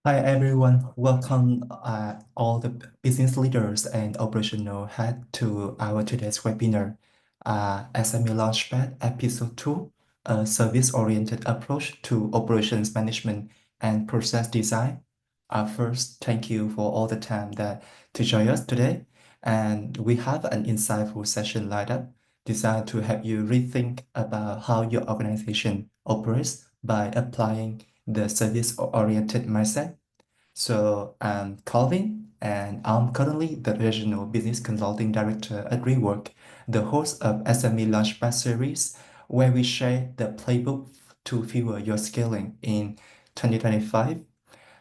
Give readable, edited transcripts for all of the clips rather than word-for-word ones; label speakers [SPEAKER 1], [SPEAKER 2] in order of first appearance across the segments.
[SPEAKER 1] Hi everyone, welcome all the business leaders and operational head to our today's webinar, SME Launchpad Episode 2, a service-oriented approach to operations management and process design. First, thank you for all the time to join us today. And we have an insightful session lined up designed to help you rethink about how your organization operates by applying the service-oriented mindset. So I'm Calvin, and I'm currently the Regional Business Consulting Director at Rework, the host of SME Launchpad series, where we share the playbook to fuel your scaling in 2025.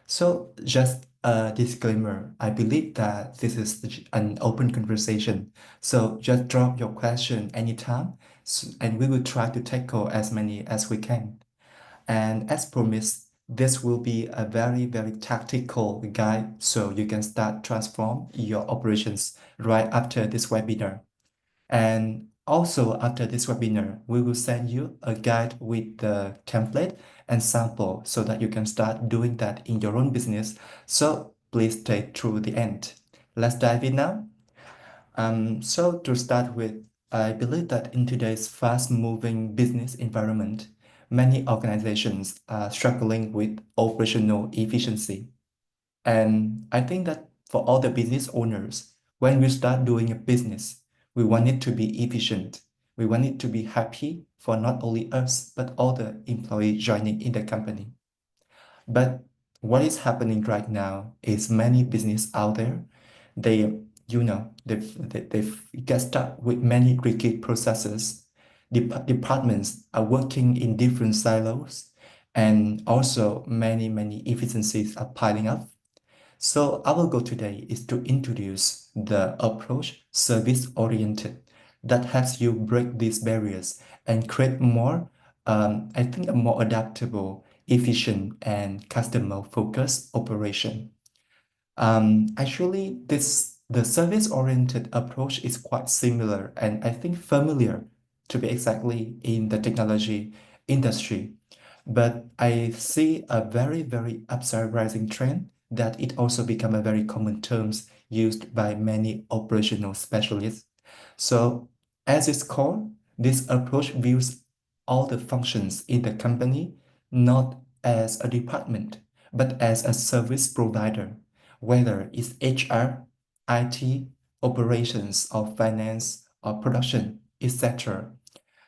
[SPEAKER 1] So just a disclaimer, I believe that this is an open conversation. So just drop your question anytime, and we will try to tackle as many as we can. And as promised, this will be a very, very tactical guide so you can start transform your operations right after this webinar. And also after this webinar, we will send you a guide with the template and sample so that you can start doing that in your own business. So please stay through the end. Let's dive in now. So to start with, I believe that in today's fast-moving business environment, many organizations are struggling with operational efficiency. And I think that for all the business owners, when we start doing a business, we want it to be efficient. We want it to be happy for not only us, but all the employees joining in the company. But what is happening right now is many business out there, they, they get stuck with many rigid processes. Departments are working in different silos, and also many efficiencies are piling up. So our goal today is to introduce the approach service-oriented that helps you break these barriers and create more, I think, a more adaptable, efficient, and customer-focused operation. Actually, the service-oriented approach is quite similar and I think familiar to be exactly in the technology industry. But I see a very upside rising trend that it also become a very common terms used by many operational specialists. So as its core, this approach views all the functions in the company not as a department, but as a service provider, whether it's HR, IT, operations, or finance, or production, etc.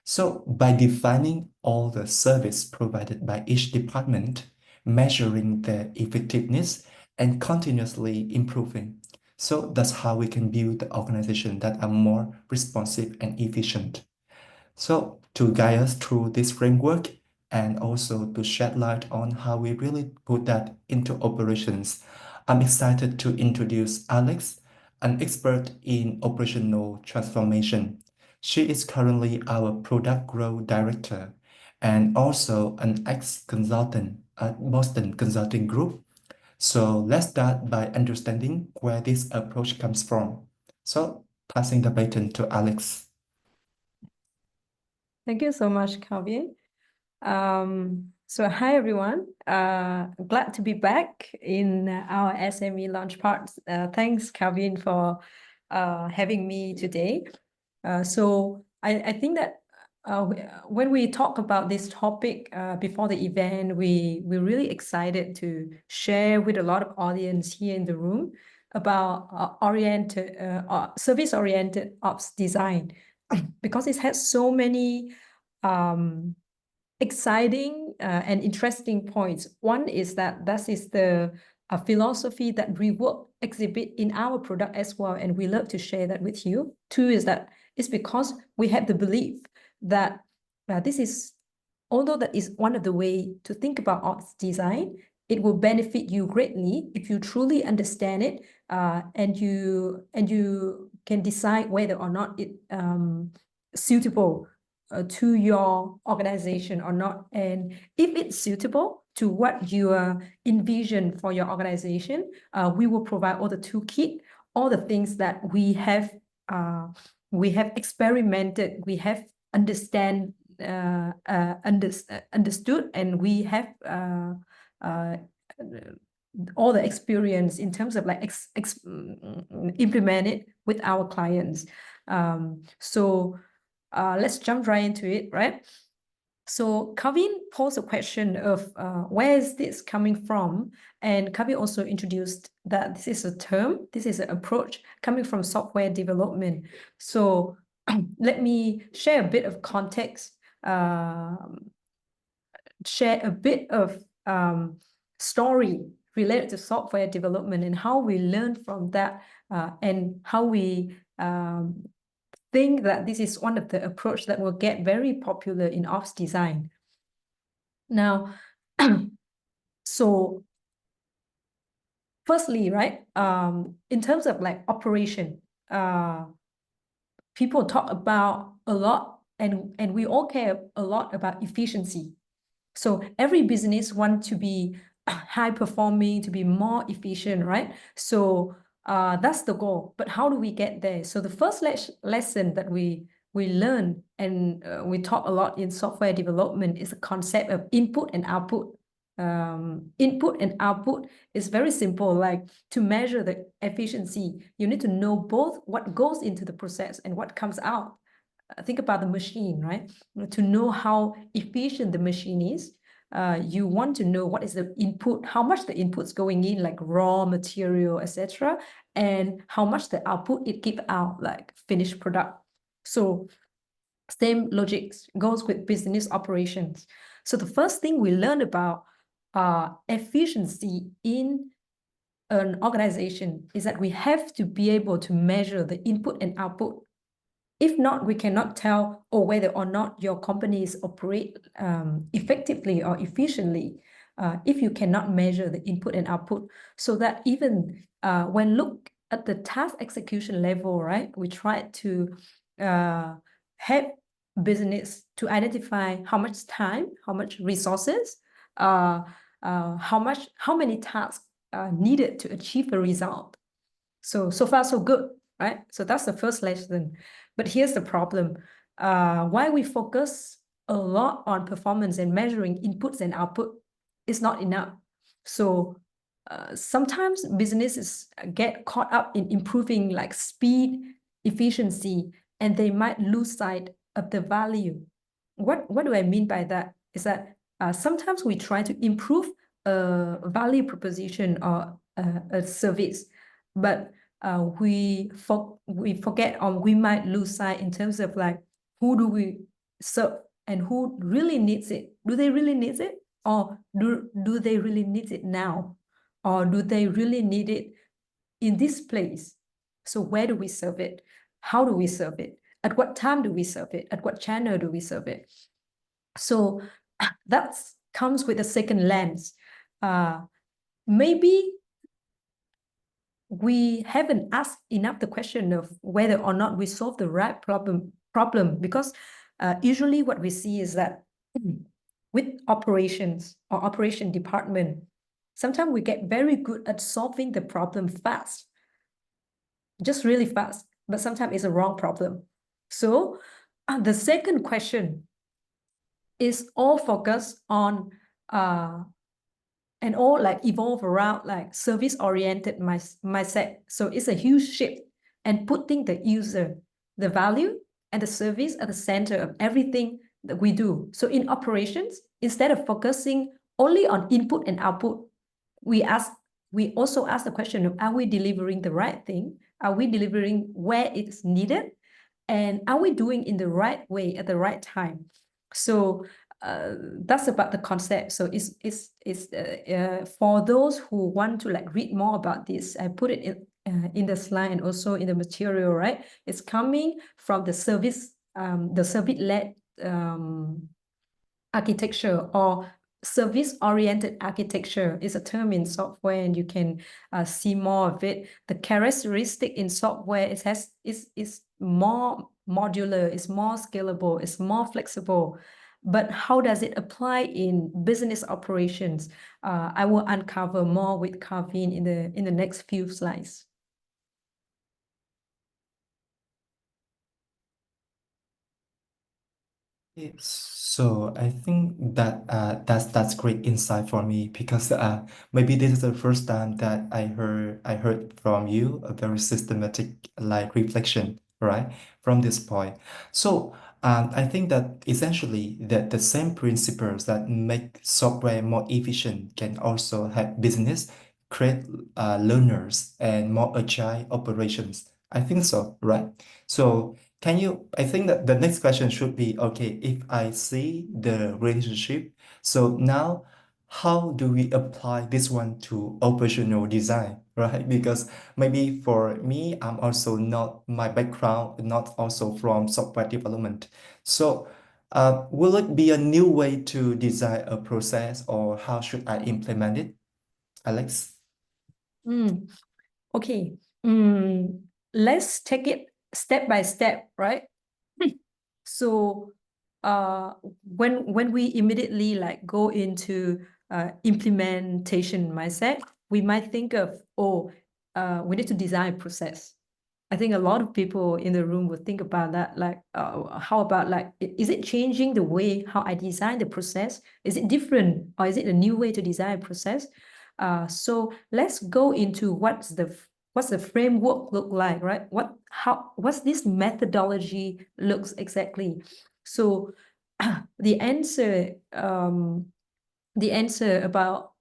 [SPEAKER 1] So by defining all the service provided by each department, measuring their effectiveness, and continuously improving. So that's how we can build the organization that are more responsive and efficient. So to guide us through this framework and also to shed light on how we really put that into operations, I'm excited to introduce Alex, an expert in operational transformation. She is currently our product growth director and also an ex-consultant at Boston Consulting Group. So let's start by understanding where this approach comes from. So passing the baton to Alex.
[SPEAKER 2] Thank you so much, Calvin. So hi everyone. Glad to be back in our SME Launchpad. Thanks, Calvin, for having me today. So I think that when we talk about this topic before the event, we're really excited to share with a lot of audience here in the room about service-oriented ops design because it has so many exciting and interesting points. One is that is the philosophy that Rework exhibit in our product as well, and we love to share that with you. Two is that it's because we have the belief that this is, although that is one of the way to think about ops design, it will benefit you greatly if you truly understand it, and you can decide whether or not it suitable to your organization or not. And if it's suitable to what you envision for your organization, we will provide all the toolkit, all the things that we have experimented, we have understood, and we have all the experience in terms of like implement it with our clients. So let's jump right into it, right? So Kavin posed a question of where is this coming from? And Kavin also introduced that this is a term, this is an approach coming from software development. So let me share a bit of context, share a bit of story related to software development and how we learn from that, and how we think that this is one of the approach that will get very popular in ops design. Now, so firstly, right, in terms of like operation, people talk about a lot, and we all care a lot about efficiency. So every business wants to be high performing, to be more efficient, right? So that's the goal. But how do we get there? So the first lesson that we learn, and we talk a lot in software development, is the concept of input and output. Input and output is very simple. Like, to measure the efficiency, you need to know both what goes into the process and what comes out. Think about the machine, right? To know how efficient the machine is, you want to know what is the input, how much the input's going in, like raw material, etc., and how much the output it gives out, like finished product. So same logic goes with business operations. So the first thing we learn about efficiency in an organization is that we have to be able to measure the input and output. If not, we cannot tell whether or not your companies operate effectively or efficiently, if you cannot measure the input and output. So that even when look at the task execution level, right, we try to help business to identify how much time, how much resources, how many tasks needed to achieve a result. So far so good, right? So that's the first lesson. But here's the problem. Why we focus a lot on performance and measuring inputs and output is not enough. So sometimes businesses get caught up in improving like speed, efficiency, and they might lose sight of the value. What do I mean by that? Is that sometimes we try to improve a value proposition or a service, but we forget, or we might lose sight in terms of like, who do we serve and who really needs it? Do they really need it? Or do they really need it now? Or do they really need it in this place? So where do we serve it? How do we serve it? At what time do we serve it? At what channel do we serve it? So that comes with a second lens. Maybe we haven't asked enough the question of whether or not we solve the right problem, because usually what we see is that with operations or operation department, sometimes we get very good at solving the problem fast, just really fast, but sometimes it's a wrong problem. So the second question is all focused on and all like evolve around like service-oriented mindset. So it's a huge shift, and putting the user, the value, and the service at the center of everything that we do. So in operations, instead of focusing only on input and output, we also ask the question of, are we delivering the right thing? Are we delivering where it's needed? And are we doing in the right way at the right time? So that's about the concept. So it's for those who want to like read more about this, I put it in the slide and also in the material, right? It's coming from the service-led architecture, or service-oriented architecture is a term in software, and you can see more of it. The characteristic in software is more modular, it's more scalable, it's more flexible. But how does it apply in business operations? I will uncover more with Kavin in the next few slides.
[SPEAKER 1] So I think that that's great insight for me because maybe this is the first time that I heard from you a very systematic like reflection, right, from this point. So I think that essentially that the same principles that make software more efficient can also help business create learners and more agile operations. I think so, right? So I think that the next question should be, okay, if I see the relationship, so now how do we apply this one to operational design, right? Because maybe for me, I'm also not, my background, not also from software development. So will it be a new way to design a process or how should I implement it, Alex?
[SPEAKER 2] Mm, okay. Mm, let's take it step by step, right? So when we immediately like go into implementation mindset, we might think of, oh, we need to design a process. I think a lot of people in the room would think about that, like, how about like, is it changing the way how I design the process? Is it different or is it a new way to design a process? So let's go into what's the framework look like, right? What's this methodology looks exactly? So the answer about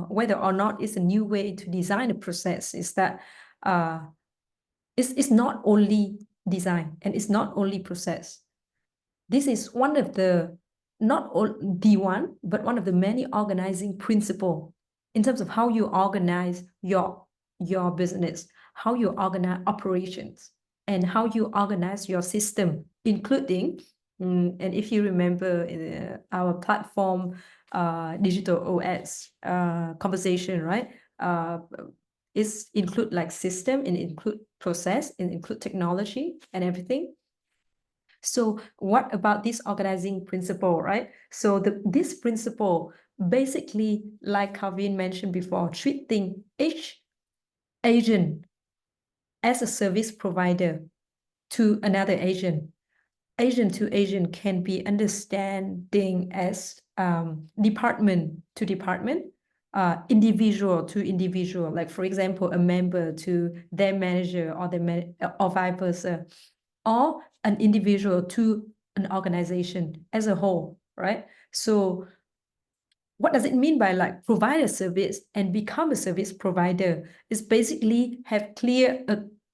[SPEAKER 2] whether or not it's a new way to design a process is that it's not only design and it's not only process. This is one of the, not all the one, but one of the many organizing principle in terms of how you organize your business, how you organize operations, and how you organize your system, including, and if you remember our platform, digital OS conversation, right? It's include like system and include process and include technology and everything. So what about this organizing principle, right? So this principle basically, like Kavin mentioned before, treating each agent as a service provider to another agent. Agent to agent can be understanding as department to department, individual to individual. Like for example, a member to their manager or vice versa, or an individual to an organization as a whole, right? So what does it mean by like provide a service and become a service provider? Is basically have clear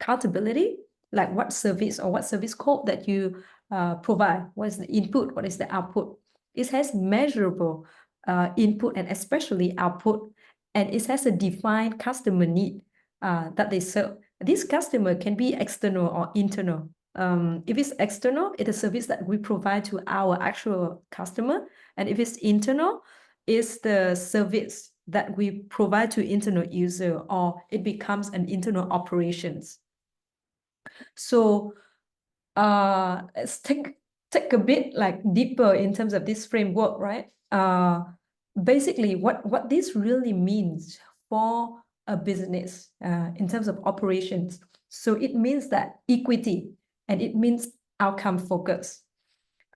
[SPEAKER 2] accountability, like what service or what service code that you provide, what is the input, what is the output. It has measurable input and especially output, and it has a defined customer need that they serve. This customer can be external or internal. If it's external, it's a service that we provide to our actual customer, and if it's internal, is the service that we provide to internal user, or it becomes an internal operations. So let's take a bit like deeper in terms of this framework, right? Basically what this really means for a business in terms of operations. So it means that equity, and it means outcome focus.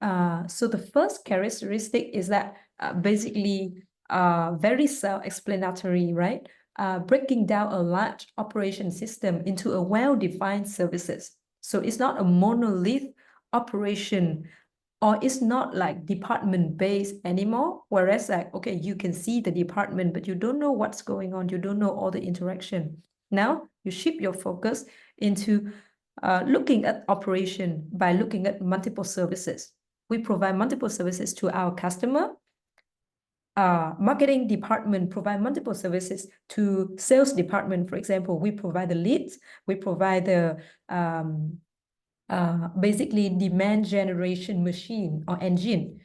[SPEAKER 2] So the first characteristic is that basically very self-explanatory, right? Breaking down a large operation system into a well-defined services. So it's not a monolith operation, or it's not like department-based anymore. Whereas like, okay, you can see the department, but you don't know what's going on. You don't know all the interaction. Now you shift your focus into looking at operation by looking at multiple services. We provide multiple services to our customer. Marketing department provide multiple services to sales department. For example, we provide the leads, we provide the basically demand generation machine or engine,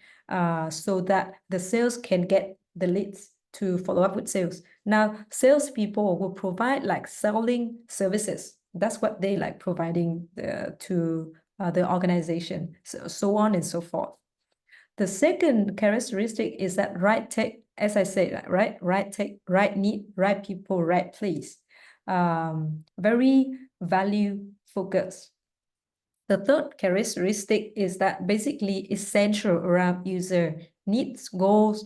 [SPEAKER 2] so that the sales can get the leads to follow up with sales. Now, salespeople will provide like selling services. That's what they like providing to the organization, so on and so forth. The second characteristic is that right tech, as I said, right tech, right need, right people, right place. Very value focused. The third characteristic is that basically is central around user needs, goals,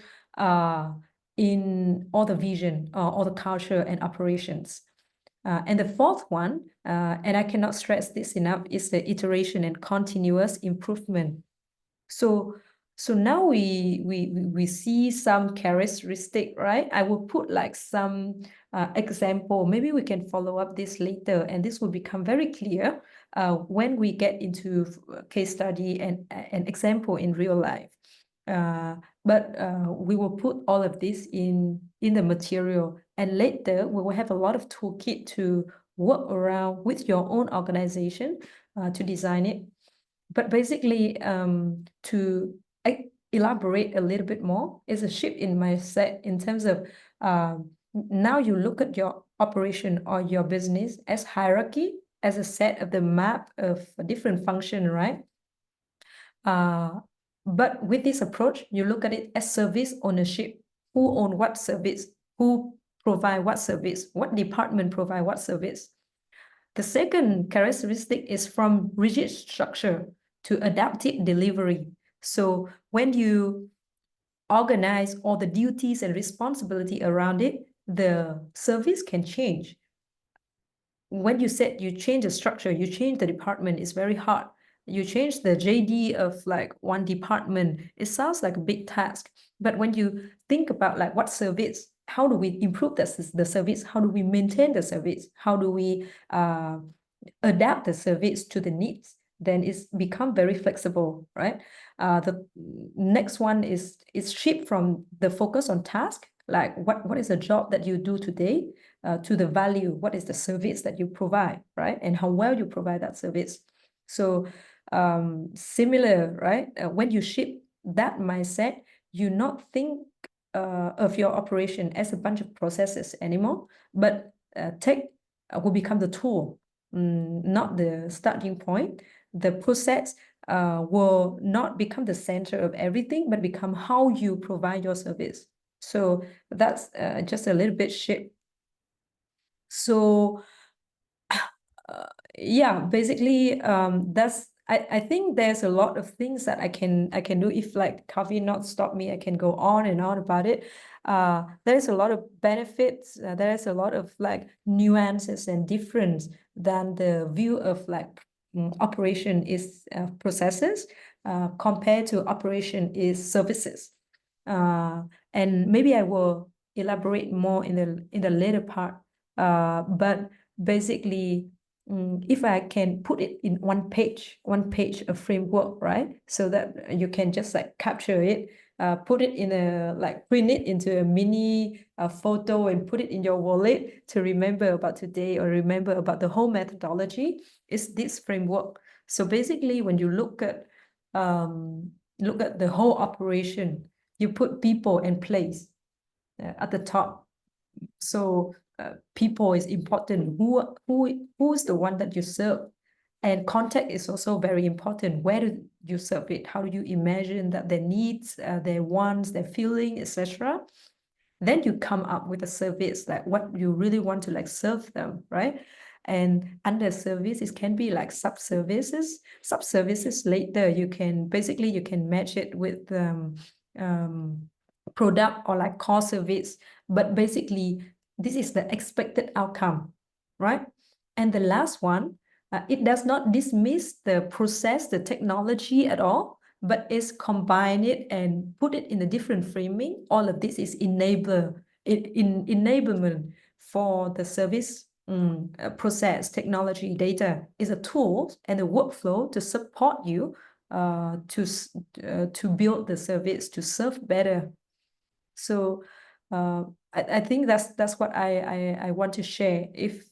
[SPEAKER 2] in all the vision, all the culture and operations. And the fourth one, and I cannot stress this enough, is the iteration and continuous improvement. So now we see some characteristic, right? I will put like some example. Maybe we can follow up this later, and this will become very clear when we get into case study and an example in real life. But we will put all of this in the material, and later we will have a lot of toolkit to work around with your own organization to design it. But basically, to elaborate a little bit more, is a shift in mindset in terms of now you look at your operation or your business as hierarchy, as a set of the map of a different function, right? But with this approach, you look at it as service ownership. Who own what service? Who provide what service? What department provide what service? The second characteristic is from rigid structure to adaptive delivery. So when you organize all the duties and responsibility around it, the service can change. When you said you change the structure, you change the department, it's very hard. You change the JD of like one department, it sounds like a big task. But when you think about like what service, how do we improve the service? How do we maintain the service? How do we adapt the service to the needs? Then it's become very flexible, right? The next one is shift from the focus on task, like what is the job that you do today, to the value, what is the service that you provide, right? And how well you provide that service. So similar, right? When you shift that mindset, you not think of your operation as a bunch of processes anymore, but tech will become the tool, not the starting point. The process will not become the center of everything, but become how you provide your service. So that's just a little bit shift. So yeah, basically that's I think there's a lot of things that I can do. If like Kavi not stop me, I can go on and on about it. There's a lot of benefits, there's a lot of like nuances and difference than the view of like operation is processes compared to operation is services. And maybe I will elaborate more in the later part. But basically, if I can put it in one page of framework, right? So that you can just like capture it, put it in a, like print it into a mini photo and put it in your wallet to remember about today or remember about the whole methodology, is this framework. So basically, when you look at the whole operation, you put people and place at the top. So people is important. Who is the one that you serve? And context is also very important. Where do you serve it? How do you imagine that their needs, their wants, their feeling, etc.? Then you come up with a service, like what you really want to like serve them, right? And under services can be like sub-services. Sub-services later, you can match it with product or like core service. But basically, this is the expected outcome, right? And the last one, it does not dismiss the process, the technology at all, but is combine it and put it in a different framing. All of this is enablement for the service process, technology, data is a tool and a workflow to support you to build the service, to serve better. So I think that's what I want to share. If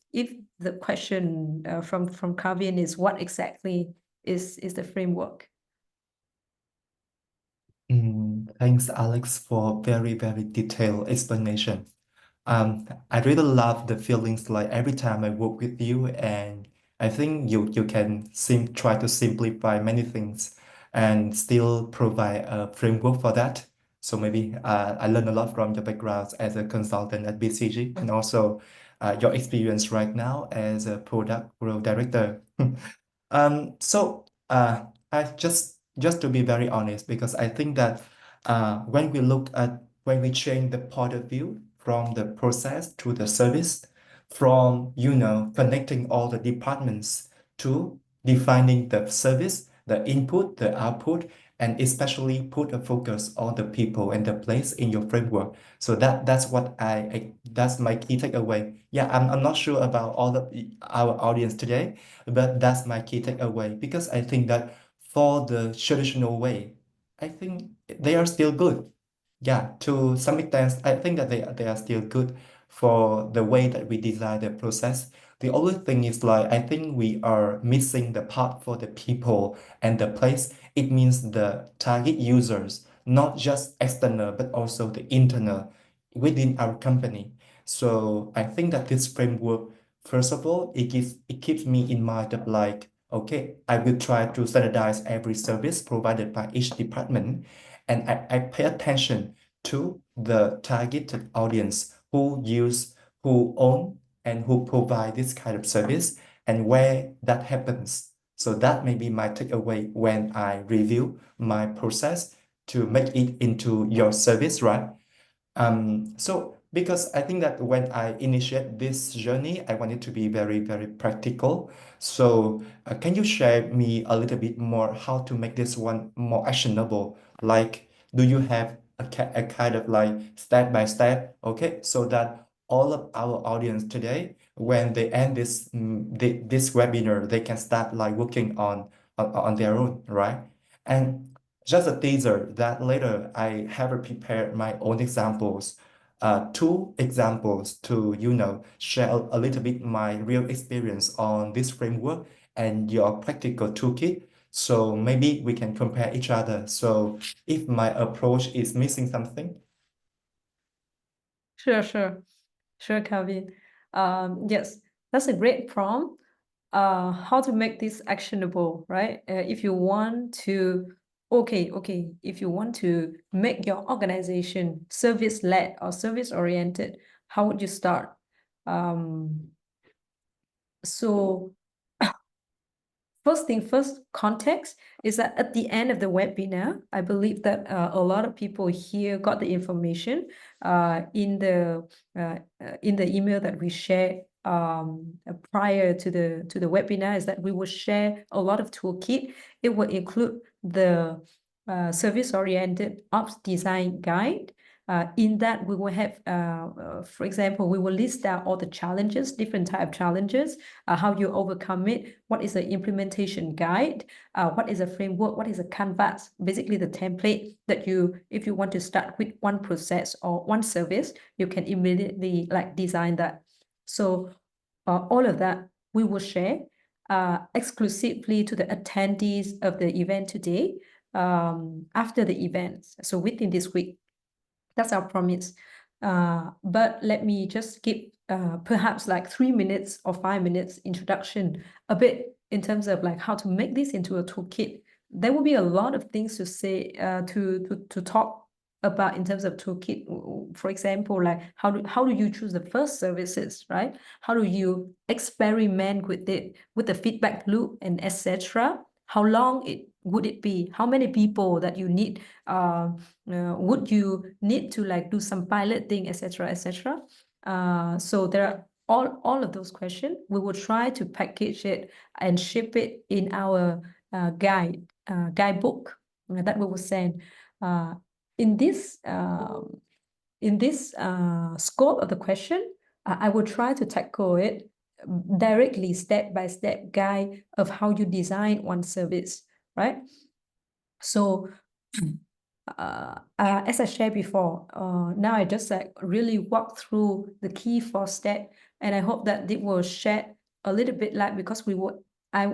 [SPEAKER 2] the question from Kavin is what exactly is the framework?
[SPEAKER 1] Thanks, Alex, for very, very detailed explanation. I really love the feelings like every time I work with you, and I think you can try to simplify many things and still provide a framework for that. So maybe I learned a lot from your background as a consultant at BCG and also your experience right now as a product growth director. So I just to be very honest, because I think that when we change the point of view from the process to the service, from connecting all the departments to defining the service, the input, the output, and especially put a focus on the people and the place in your framework. So that's what that's my key takeaway. Yeah, I'm not sure about all of our audience today, but that's my key takeaway, because I think that for the traditional way, I think they are still good. Yeah, to some extent, I think that they are still good for the way that we design the process. The only thing is like I think we are missing the part for the people and the place. It means the target users, not just external, but also the internal within our company. So I think that this framework, first of all, it keeps me in mind of like, okay, I will try to standardize every service provided by each department, and I pay attention to the targeted audience who own, and who provide this kind of service, and where that happens. So that may be my takeaway when I review my process to make it into your service, right? So because I think that when I initiate this journey, I want it to be very, very practical. So can you share me a little bit more how to make this one more actionable? Like, do you have a kind of like step by step, okay, so that all of our audience today, when they end this webinar, they can start like working on their own, right? And just a teaser that later I have prepared my own examples, two examples to, share a little bit my real experience on this framework and your practical toolkit. So maybe we can compare each other. So if my approach is missing something.
[SPEAKER 2] Sure, Calvin. Yes, that's a great prompt. How to make this actionable, right? If you want to, if you want to make your organization service-led or service-oriented, how would you start? So first thing first, context is that at the end of the webinar, I believe that a lot of people here got the information in the email that we shared prior to the webinar, is that we will share a lot of toolkit. It will include the service-oriented ops design guide. In that, we will have, for example, we will list out all the challenges, different type of challenges, how you overcome it, what is the implementation guide, what is a framework, what is a canvas, basically the template that if you want to start with one process or one service, you can immediately like design that. So all of that we will share exclusively to the attendees of the event today, after the event, so within this week. That's our promise. But let me just give perhaps like 3 minutes or 5 minutes introduction, a bit in terms of like how to make this into a toolkit. There will be a lot of things to say, to talk about in terms of toolkit. For example, like how do you choose the first services, right? How do you experiment with it, with the feedback loop and etc.? How long would it be? How many people that you need? Would you need to like do some pilot thing, etc., etc.? So there are all of those questions. We will try to package it and ship it in our guidebook that we will send. In this scope of the question, I will try to tackle it directly, step-by-step guide of how you design one service, right? So as I shared before, now I just like really walk through the key 4 steps, and I hope that it will shed a little bit light, because I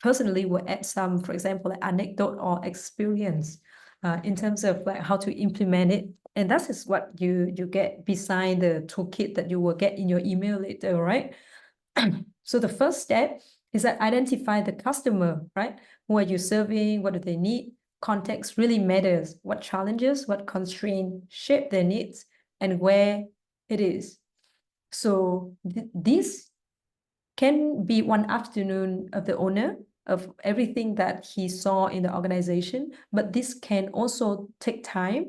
[SPEAKER 2] personally will add some, for example, like anecdote or experience in terms of like how to implement it. And that is what you get beside the toolkit that you will get in your email later, right? So the first step is that identify the customer, right? Who are you serving? What do they need? Context really matters. What challenges, what constraints shape their needs, and where it is. So this can be one afternoon of the owner of everything that he saw in the organization, but this can also take time,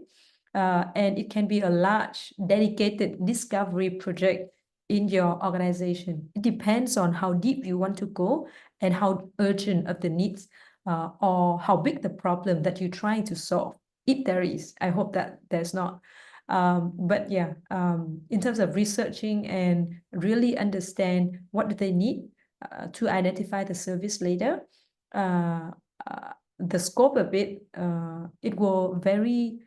[SPEAKER 2] and it can be a large dedicated discovery project in your organization. It depends on how deep you want to go and how urgent of the needs, or how big the problem that you're trying to solve. If there is, I hope that there's not. But yeah, in terms of researching and really understand what do they need to identify the service later, the scope of it, it will vary,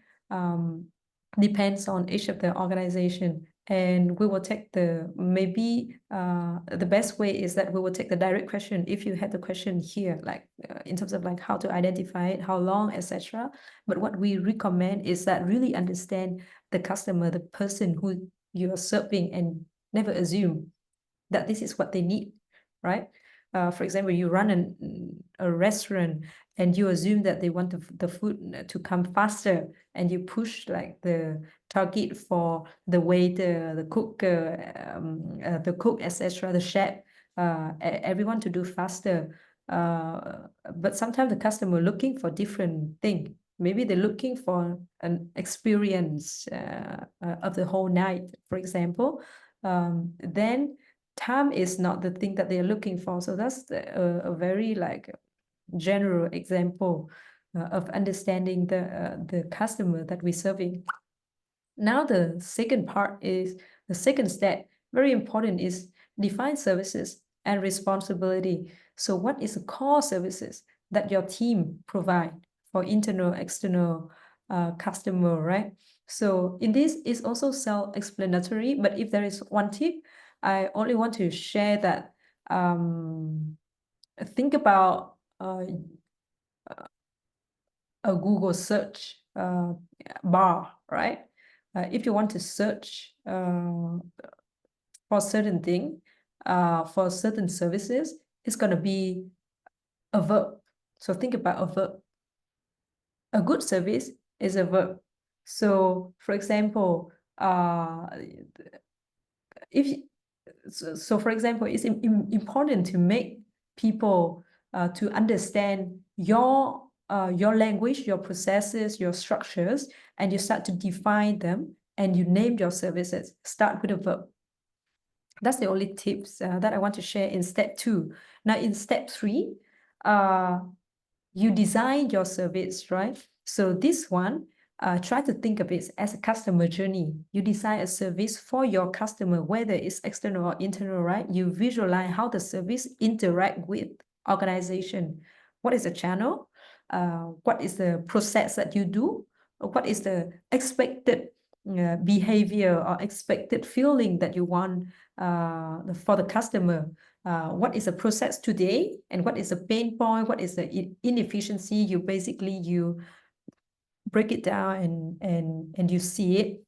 [SPEAKER 2] depends on each of the organization. And we will take maybe the best way is that we will take the direct question. If you had the question here, like in terms of like how to identify it, how long, etc. But what we recommend is that really understand the customer, the person who you are serving, and never assume that this is what they need, right? For example, you run a restaurant and you assume that they want the food to come faster, and you push like the target for the waiter, the cook, etc., the chef, everyone to do faster. But sometimes the customer looking for different thing. Maybe they're looking for an experience of the whole night, for example. Then time is not the thing that they're looking for. So that's a very like general example of understanding the customer that we're serving. Now the second part is the second step, very important, is define services and responsibility. So what is the core services that your team provide for internal, external customer, right? So in this is also self-explanatory, but if there is one tip, I only want to share that think about a Google search bar, right? If you want to search for certain thing, for certain services, it's going to be a verb. So think about a verb. A good service is a verb. So for example, for example, it's important to make people to understand your language, your processes, your structures, and you start to define them, and you name your services. Start with a verb. That's the only tips that I want to share in step 2. Now in step 3, you design your service, right? So this one, try to think of it as a customer journey. You design a service for your customer, whether it's external or internal, right? You visualize how the service interact with organization. What is the channel? What is the process that you do? What is the expected behavior or expected feeling that you want for the customer? What is the process today, and what is the pain point? What is the inefficiency? You break it down and you see it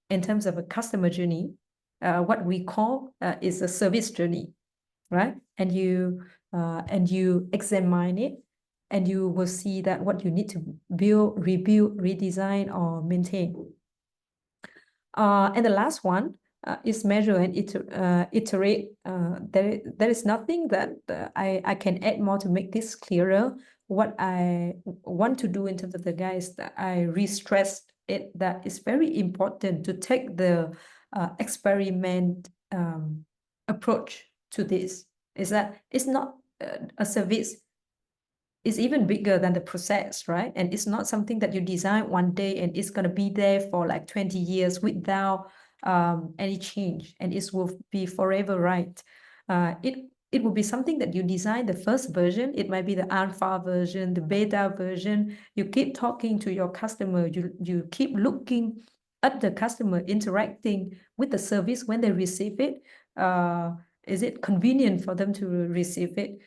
[SPEAKER 2] in terms of a customer journey. What we call is a service journey, right? And you examine it, and you will see that what you need to build, rebuild, redesign, or maintain. And the last one is measure and iterate. There is nothing that I can add more to make this clearer. What I want to do in terms of the guys, that I re-stressed it, that it's very important to take the experiment approach to this. Is that it's not a service. It's even bigger than the process, right? And it's not something that you design one day and it's going to be there for like 20 years without any change, and it will be forever right. It will be something that you design the first version. It might be the alpha version, the beta version. You keep talking to your customer. You keep looking at the customer, interacting with the service when they receive it. Is it convenient for them to receive it?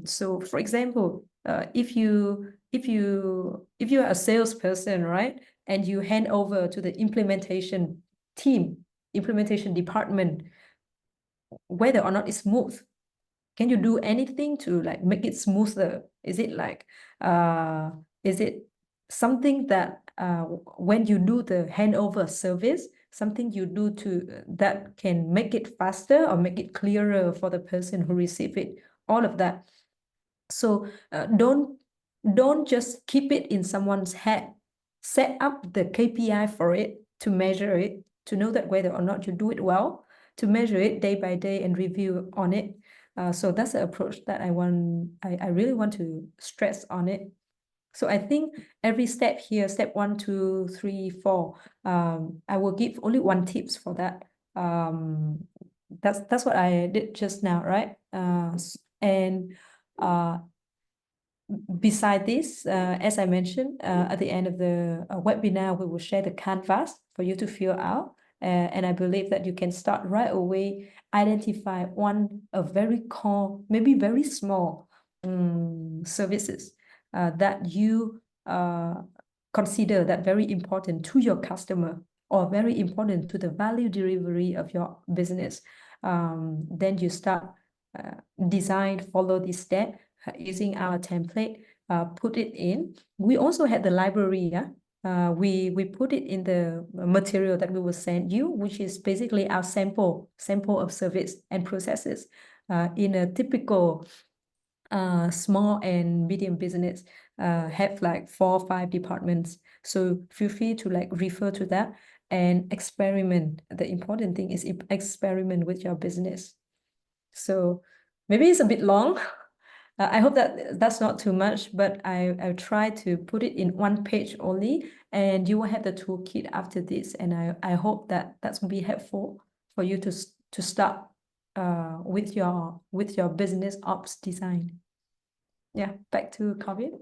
[SPEAKER 2] So for example, if you are a salesperson, right, and you hand over to the implementation team, implementation department, whether or not it's smooth, can you do anything to like make it smoother? Is it like is it something that when you do the handover service, something you do to that can make it faster or make it clearer for the person who receive it? All of that. So don't just keep it in someone's head. Set up the KPI for it, to measure it, to know that whether or not you do it well, to measure it day by day and review on it. So that's the approach that I really want to stress on it. So I think every step here, step 1, 2, 3, 4, I will give only one tips for that. That's what I did just now, right? And beside this, as I mentioned, at the end of the webinar, we will share the canvas for you to fill out. And I believe that you can start right away, identify one of very core, maybe very small services that you consider that very important to your customer, or very important to the value delivery of your business. Then you start design, follow this step using our template, put it in. We also had the library, yeah. We put it in the material that we will send you, which is basically our sample of service and processes in a typical small and medium business, have like 4 or 5 departments. So feel free to like refer to that and experiment. The important thing is experiment with your business. So maybe it's a bit long. I hope that that's not too much, but I try to put it in one page only, and you will have the toolkit after this. And I hope that that's going to be helpful for you to start with your business ops design. Yeah, back to Kavin.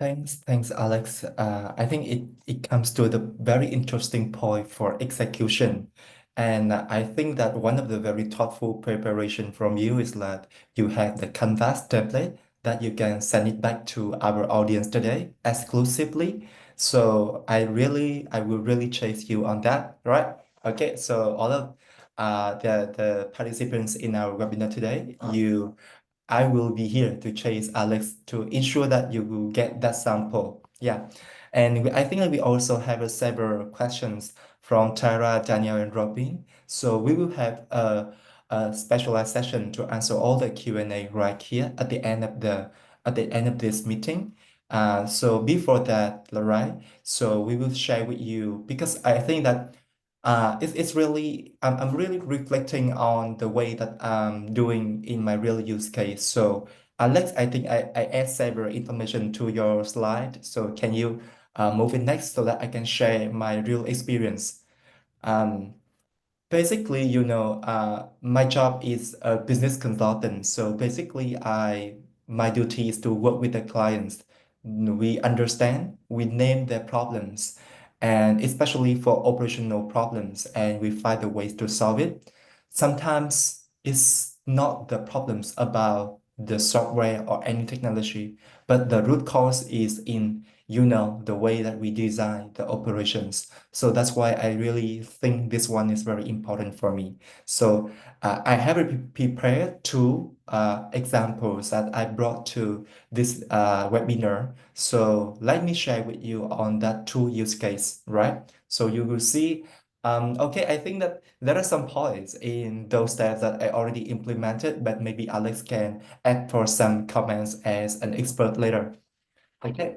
[SPEAKER 1] Thanks, Alex. I think it comes to the very interesting point for execution. And I think that one of the very thoughtful preparation from you is that you have the Canvas template that you can send it back to our audience today exclusively. So I will really chase you on that, right? Okay, so all of the participants in our webinar today, I will be here to chase Alex to ensure that you will get that sample. Yeah. And I think that we also have several questions from Tara, Daniel, and Robin. So we will have a specialized session to answer all the Q&A right here at the end of this meeting. So before that, right? So we will share with you, because I think that it's really I'm really reflecting on the way that I'm doing in my real use case. So Alex, I think I add several information to your slide. So can you move it next so that I can share my real experience? Um, Basically, my job is a business consultant. So basically, my duty is to work with the clients. We understand, we name their problems, and especially for operational problems, and we find the ways to solve it. Sometimes it's not the problems about the software or any technology, but the root cause is in, the way that we design the operations. So that's why I really think this one is very important for me. So I have prepared two examples that I brought to this webinar. So let me share with you on that two use case, right? So you will see, okay, I think that there are some points in those steps that I already implemented, but maybe Alex can add for some comments as an expert later. Okay,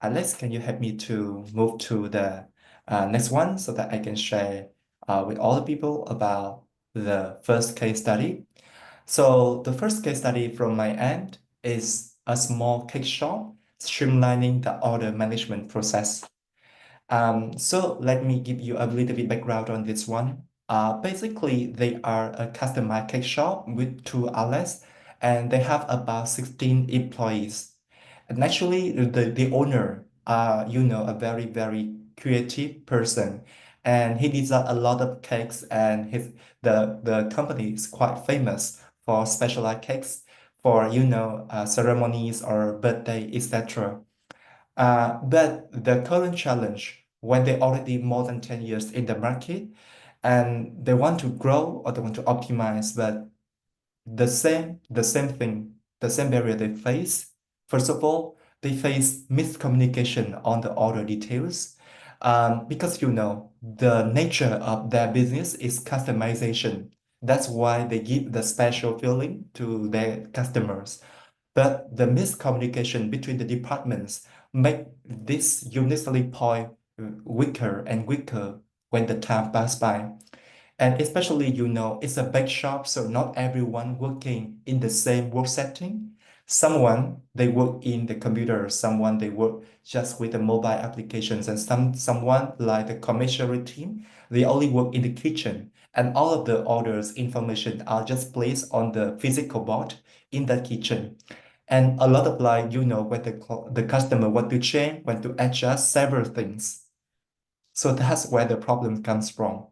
[SPEAKER 1] Alex, can you help me to move to the next one so that I can share with all the people about the first case study? So the first case study from my end is a small cake shop streamlining the order management process. So let me give you a little bit background on this one. Basically, they are a customized cake shop with two outlets, and they have about 16 employees. And actually, the owner, a very, very creative person, and he designs a lot of cakes, and the company is quite famous for specialized cakes for, ceremonies or birthday, etc. But the current challenge, when they already more than 10 years in the market, and they want to grow or they want to optimize, but the same barrier they face. First of all, they face miscommunication on the order details, because the nature of their business is customization. That's why they give the special feeling to their customers. But the miscommunication between the departments make this uniquely point weaker and weaker when the time passes by. And especially, it's a big shop, so not everyone working in the same work setting. Someone they work in the computer, someone they work just with the mobile applications, and someone like the commercial team, they only work in the kitchen. And all of the orders information are just placed on the physical board in the kitchen. And a lot of like, when the customer want to change, want to adjust several things. So that's where the problem comes from.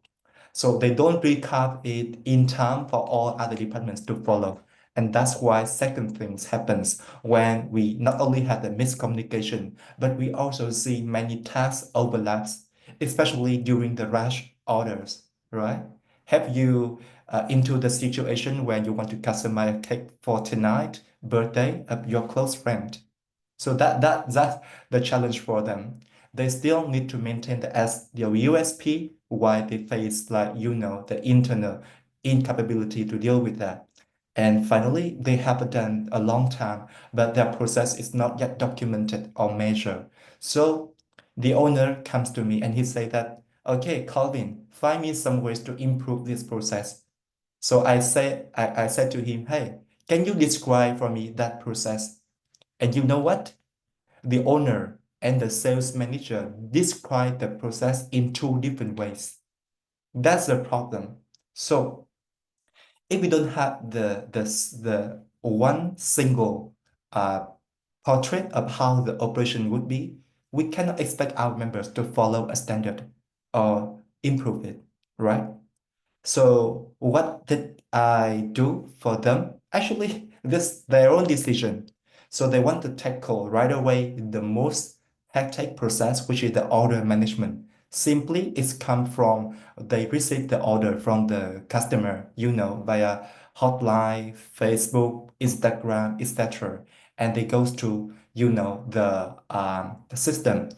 [SPEAKER 1] So they don't recap it in time for all other departments to follow. And that's why second things happens when we not only have the miscommunication, but we also see many task overlaps, especially during the rush orders, right? Have you into the situation where you want to customize a cake for tonight, birthday of your close friend? So that's the challenge for them. They still need to maintain the USP while they face like the internal incapability to deal with that. And finally, they have done a long time, but their process is not yet documented or measured. So the owner comes to me and he say that, okay, Calvin, find me some ways to improve this process. So I said to him, hey, can you describe for me that process? And you know what? The owner and the sales manager describe the process in two different ways. That's the problem. So if we don't have the one single portrait of how the operation would be, we cannot expect our members to follow a standard or improve it, right? So what did I do for them? Actually, this their own decision. So they want to tackle right away the most hectic process, which is the order management. Simply, it's come from they receive the order from the customer, via hotline, Facebook, Instagram, etc. And they goes to, the system.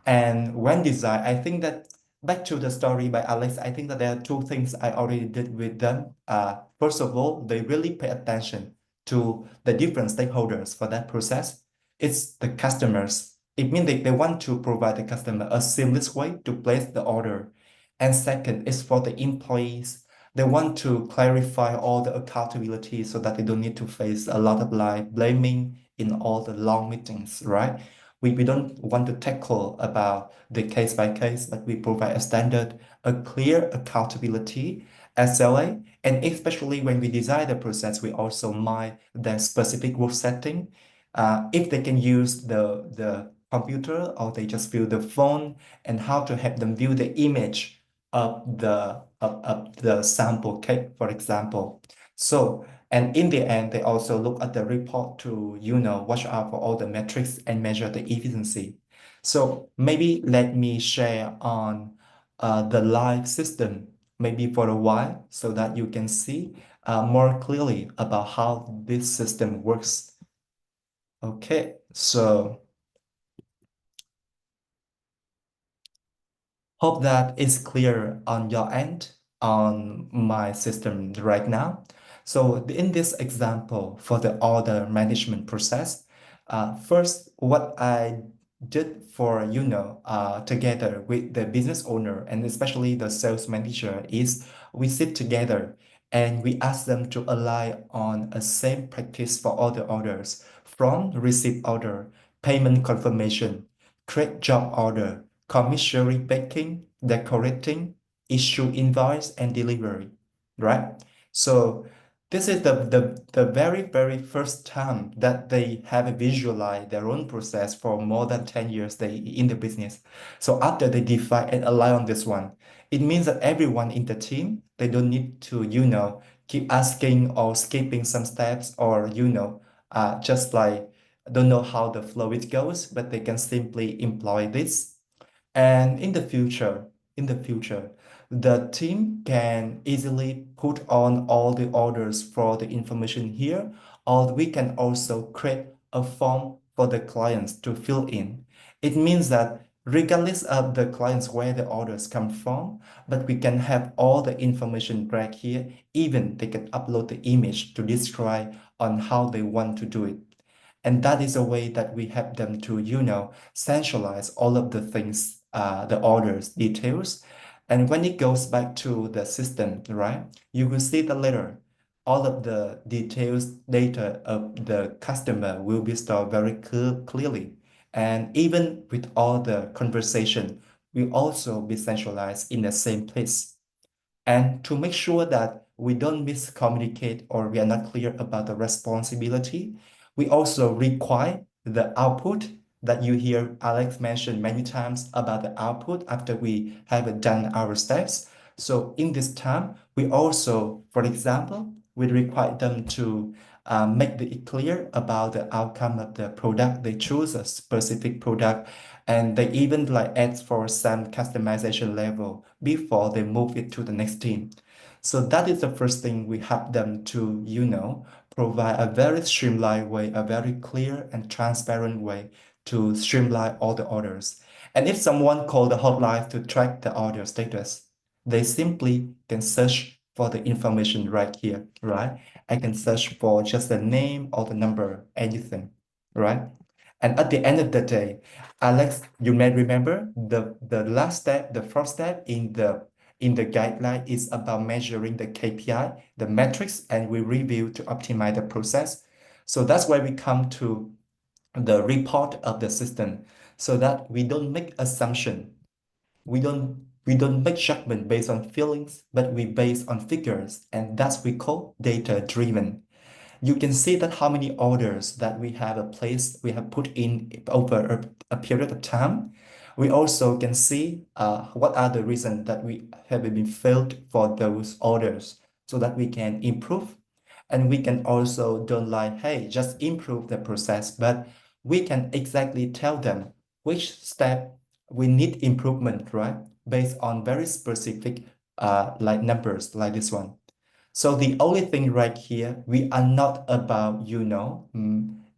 [SPEAKER 1] And when design, I think that back to the story by Alex, I think that there are two things I already did with them. First of all, they really pay attention to the different stakeholders for that process. It's the customers. It means they want to provide the customer a seamless way to place the order. And second is for the employees. They want to clarify all the accountability so that they don't need to face a lot of like blaming in all the long meetings, right? We don't want to tackle about the case by case, but we provide a standard, a clear accountability, SLA, and especially when we design the process, we also mind the specific work setting. If they can use the computer or they just view the phone and how to have them view the image of the sample cake, for example. So, and in the end, they also look at the report to, watch out for all the metrics and measure the efficiency. So maybe let me share on the live system, maybe for a while, so that you can see more clearly about how this system works. Okay, so hope that is clear on your end on my system right now. So in this example for the order management process, first what I did for, together with the business owner and especially the sales manager is we sit together and we ask them to align on a same practice for all the orders from receipt order, payment confirmation, create job order, commissary packing, decorating, issue invoice, and delivery, right? So this is the very, very first time that they have visualized their own process for more than 10 years they in the business. So after they define and align on this one, it means that everyone in the team, they don't need to, keep asking or skipping some steps or, just like don't know how the flow it goes, but they can simply employ this and in the future, the team can easily put on all the orders for the information here, or we can also create a form for the clients to fill in. It means that regardless of the clients where the orders come from, but we can have all the information right here. Even they can upload the image to describe on how they want to do it. And that is a way that we help them to, centralize all of the things, the orders, details. And when it goes back to the system, right, you will see that later, all of the details, data of the customer will be stored very clearly. And even with all the conversation, will also be centralized in the same place. And to make sure that we don't miscommunicate or we are not clear about the responsibility, we also require the output that you hear Alex mention many times about the output after we have done our steps. So in this time, we also, for example, we require them to make it clear about the outcome of the product. They choose a specific product, and they even like ask for some customization level before they move it to the next team. So that is the first thing we help them to, provide a very streamlined way, a very clear and transparent way to streamline all the orders. And if someone call the hotline to track the order status, they simply can search for the information right here, right? I can search for just the name or the number, anything, right? And at the end of the day, Alex, you may remember the last step, the first step in the guideline is about measuring the KPI, the metrics, and we review to optimize the process. So that's why we come to the report of the system so that we don't make assumption. We don't make judgment based on feelings, but we base on figures, and that's we call data driven. You can see that how many orders that we have placed, we have put in over a period of time. We also can see what are the reasons that we have been failed for those orders so that we can improve. And we can also don't like, hey, just improve the process, but we can exactly tell them which step we need improvement, right? Based on very specific like numbers like this one. So the only thing right here, we are not about,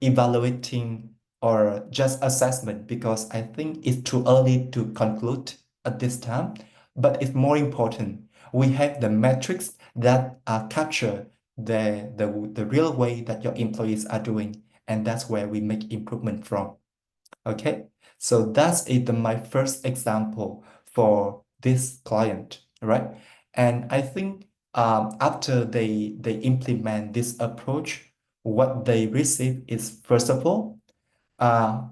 [SPEAKER 1] evaluating or just assessment because I think it's too early to conclude at this time. But it's more important. We have the metrics that capture the real way that your employees are doing. And that's where we make improvement from. Okay, so that's my first example for this client, right? And I think after they implement this approach, what they receive is first of all,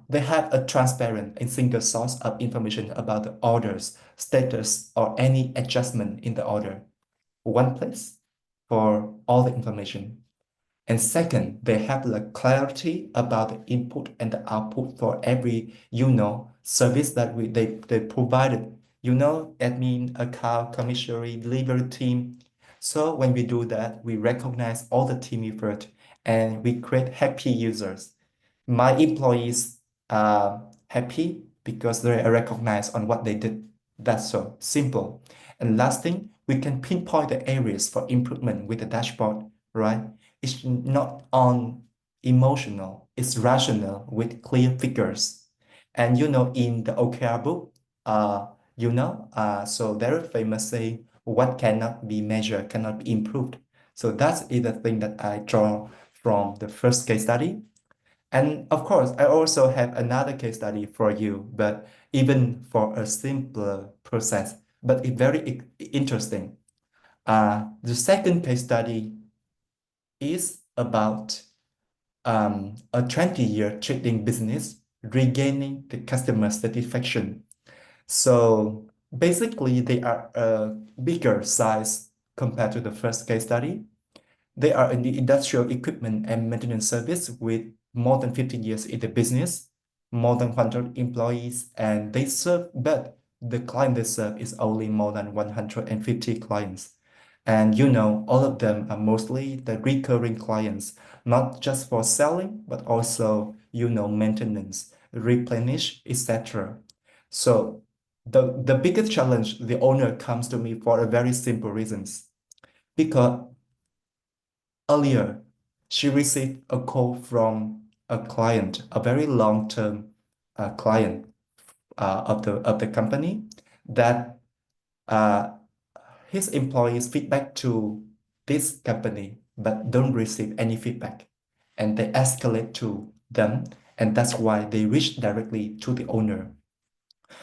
[SPEAKER 1] they have a transparent and single source of information about the order's status or any adjustment in the order. One place for all the information. And second, they have the clarity about the input and the output for every, service that they provided, admin, account, commissary, delivery team. So when we do that, we recognize all the team effort and we create happy users. My employees are happy because they are recognized on what they did. That's so simple. And last thing, we can pinpoint the areas for improvement with the dashboard, right? It's not on emotional, it's rational with clear figures. And in the OKR book, so very famous saying, what cannot be measured cannot be improved. So that is the thing that I draw from the first case study. And of course, I also have another case study for you, but even for a simpler process, but it's very interesting. The second case study is about a 20-year trading business regaining the customer satisfaction. So basically, they are a bigger size compared to the first case study. They are in the industrial equipment and maintenance service with more than 15 years in the business, more than 100 employees, and but the client they serve is only more than 150 clients. And all of them are mostly the recurring clients, not just for selling, but also, maintenance, replenish, etc. So the biggest challenge, the owner comes to me for a very simple reasons. Because earlier, she received a call from a client, a very long-term client, of the company that uh, his employees feedback to this company but don't receive any feedback, and they escalate to them, and that's why they reach directly to the owner.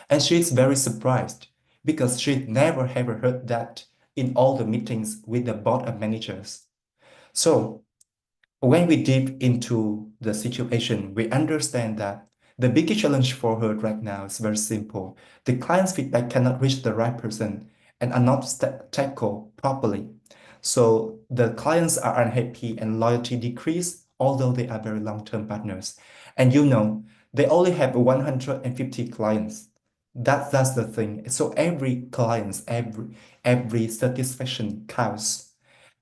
[SPEAKER 1] And she is very surprised because she never ever heard that in all the meetings with the board of managers. So when we deep into the situation, we understand that the biggest challenge for her right now is very simple. The client's feedback cannot reach the right person and are not tackled properly. So the clients are unhappy and loyalty decrease, although they are very long-term partners. And they only have 150 clients. That's the thing. So every client, every satisfaction counts.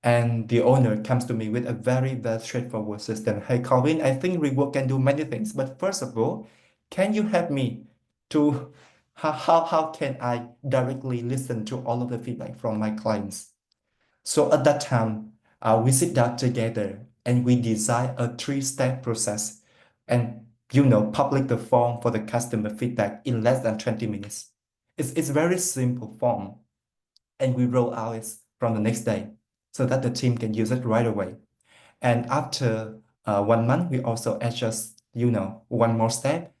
[SPEAKER 1] And the owner comes to me with a very, very straightforward system. Hey, Colin, I think Rework can do many things, but first of all, can you help me to how can I directly listen to all of the feedback from my clients? So at that time, we sit down together and we design a three-step process and public the form for the customer feedback in less than 20 minutes. It's very simple form, and we roll out it from the next day so that the team can use it right away. And after 1 month, we also adjust, one more step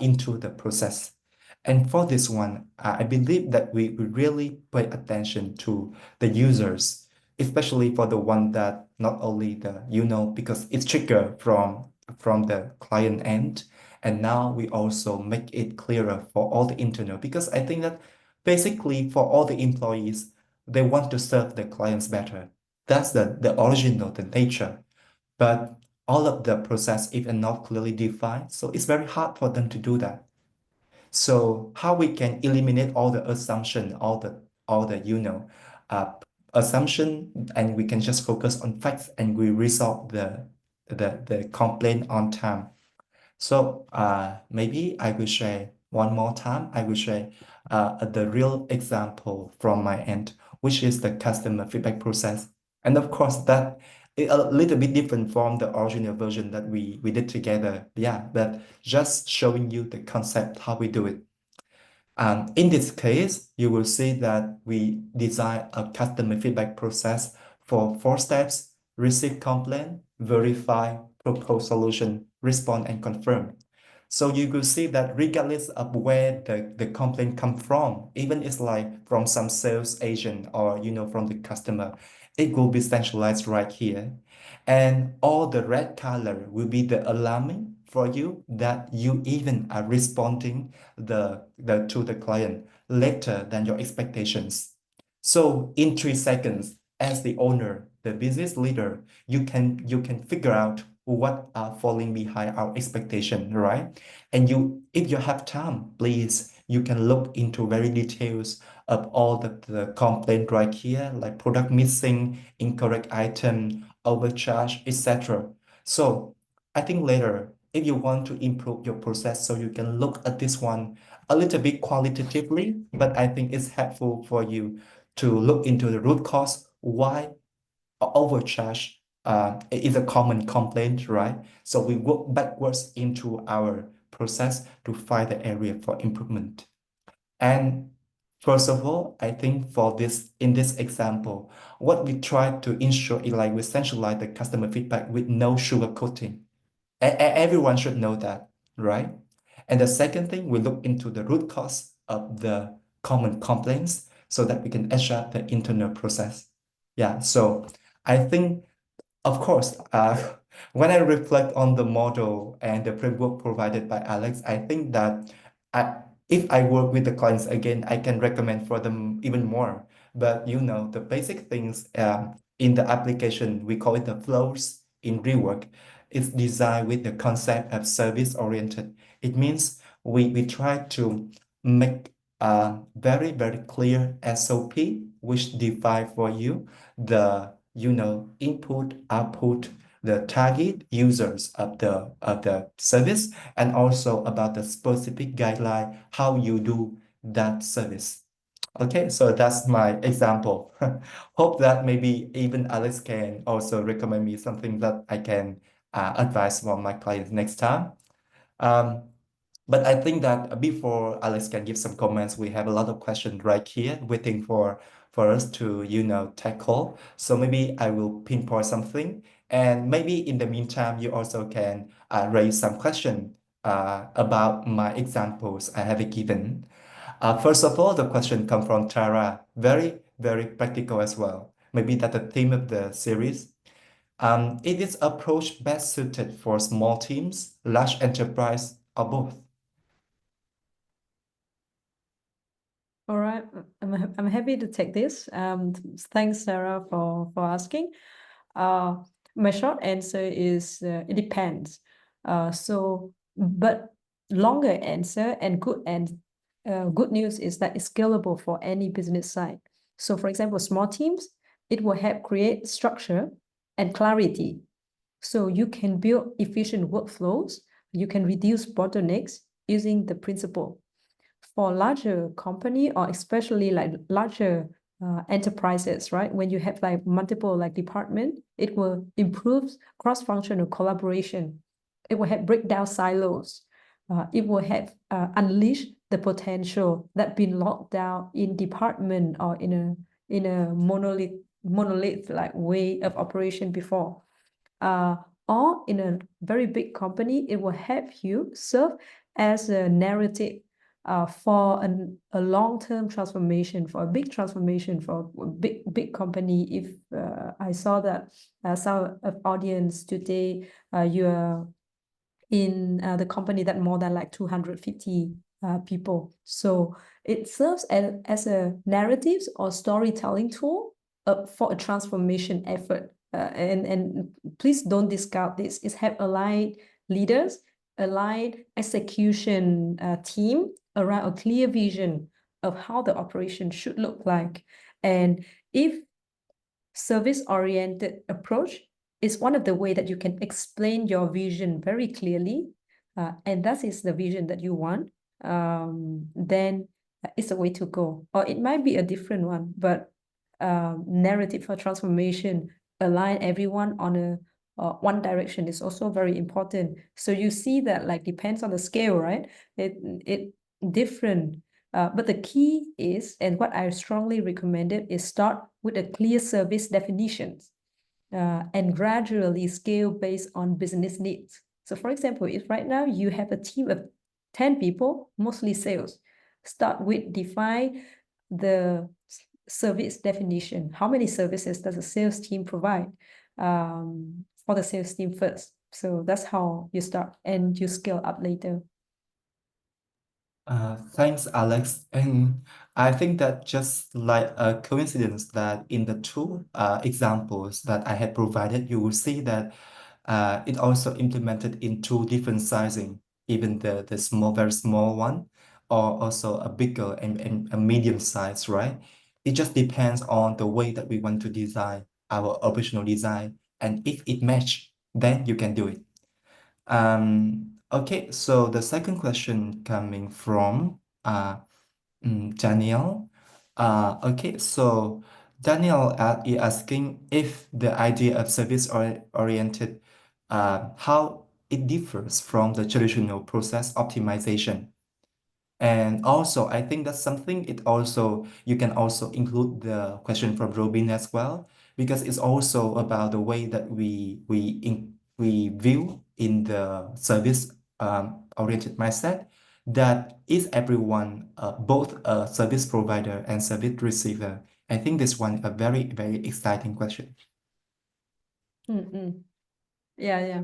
[SPEAKER 1] into the process. And for this one, I believe that we really pay attention to the users, especially for the one that not only because it's triggered from the client end. And now we also make it clearer for all the internal, because I think that basically for all the employees, they want to serve the clients better. That's the original, the nature. But all of the process is not clearly defined, so it's very hard for them to do that. So how we can eliminate all the assumption, all the uh, assumption, and we can just focus on facts and we resolve the complaint on time. So maybe I will share one more time. I will share the real example from my end, which is the customer feedback process. And of course, that is a little bit different from the original version that we did together. Yeah, but just showing you the concept, how we do it. In this case, you will see that we design a customer feedback process for 4 steps: receive complaint, verify, propose solution, respond, and confirm. So you will see that regardless of where the complaint come from, even it's like from some sales agent or from the customer, it will be centralized right here. And all the red color will be the alarming for you that you even are responding to the client later than your expectations. So in 3 seconds, as the owner, the business leader, you can figure out what are falling behind our expectation, right? And if you have time, please, you can look into very details of all the complaint right here, like product missing, incorrect item, overcharge, etc. So I think later, if you want to improve your process, so you can look at this one a little bit qualitatively, but I think it's helpful for you to look into the root cause why overcharge is a common complaint, right? So we work backwards into our process to find the area for improvement. And first of all, I think in this example, what we try to ensure is like we centralize the customer feedback with no sugarcoating. Everyone should know that, right? And the second thing, we look into the root cause of the common complaints so that we can adjust the internal process. Yeah, so I think, of course, when I reflect on the model and the framework provided by Alex, I think that if I work with the clients again, I can recommend for them even more. But the basic things in the application, we call it the flows in rework, is designed with the concept of service oriented. It means we try to make a very, very clear SOP, which define for you the input, output, the target users of the service, and also about the specific guideline, how you do that service. Okay, so that's my example. Hope that maybe even Alex can also recommend me something that I can advise for my clients next time. Um, But I think that before Alex can give some comments, we have a lot of questions right here waiting for us to, tackle. So maybe I will pinpoint something. And maybe in the meantime, you also can raise some question about my examples I have given. First of all, the question comes from Tara. Very, very practical as well. Maybe that's the theme of the series. Is this approach best suited for small teams, large enterprise, or both?
[SPEAKER 2] All right, I'm happy to take this. Thanks, Sarah, for asking. My short answer is it depends. But longer answer and good news is that it's scalable for any business side. So, for example, small teams, it will help create structure and clarity. So you can build efficient workflows. You can reduce bottlenecks using the principle. For larger company or especially like larger enterprises, right? When you have like multiple like department, it will improve cross-functional collaboration. It will help break down silos. It will help unleash the potential that been locked down in department or in a monolith like way of operation before. Or in a very big company, it will help you serve as a narrative for a long-term transformation, for a big transformation, for a big company. If I saw that some of audience today, you are in the company that more than like 250 people. So it serves as a narratives or storytelling tool for a transformation effort. And please don't discount this. It's have aligned leaders, aligned execution team around a clear vision of how the operation should look like. And if service-oriented approach is one of the way that you can explain your vision very clearly, and that is the vision that you want, then it's a way to go. Or it might be a different one, but narrative for transformation, align everyone on a one direction is also very important. So you see that like depends on the scale, right? It different. But the key is, and what I strongly recommended is start with a clear service definitions and gradually scale based on business needs. So for example, if right now you have a team of 10 people, mostly sales, start with define the service definition. How many services does a sales team provide for the sales team first? So that's how you start and you scale up later.
[SPEAKER 1] Thanks, Alex. And I think that just like a coincidence that in the two examples that I had provided, you will see that it also implemented in two different sizing, even the small, very small one, or also a bigger and a medium size, right? It just depends on the way that we want to design our operational design. And if it match, then you can do it. Okay, so the second question coming from Daniel. Okay, so Daniel is asking if the idea of service oriented, how it differs from the traditional process optimization. And also, I think that's something you can also include the question from Robin as well, because it's also about the way that we view in the service oriented mindset that is everyone both a service provider and service receiver. I think this one a very, very exciting question.
[SPEAKER 2] Yeah.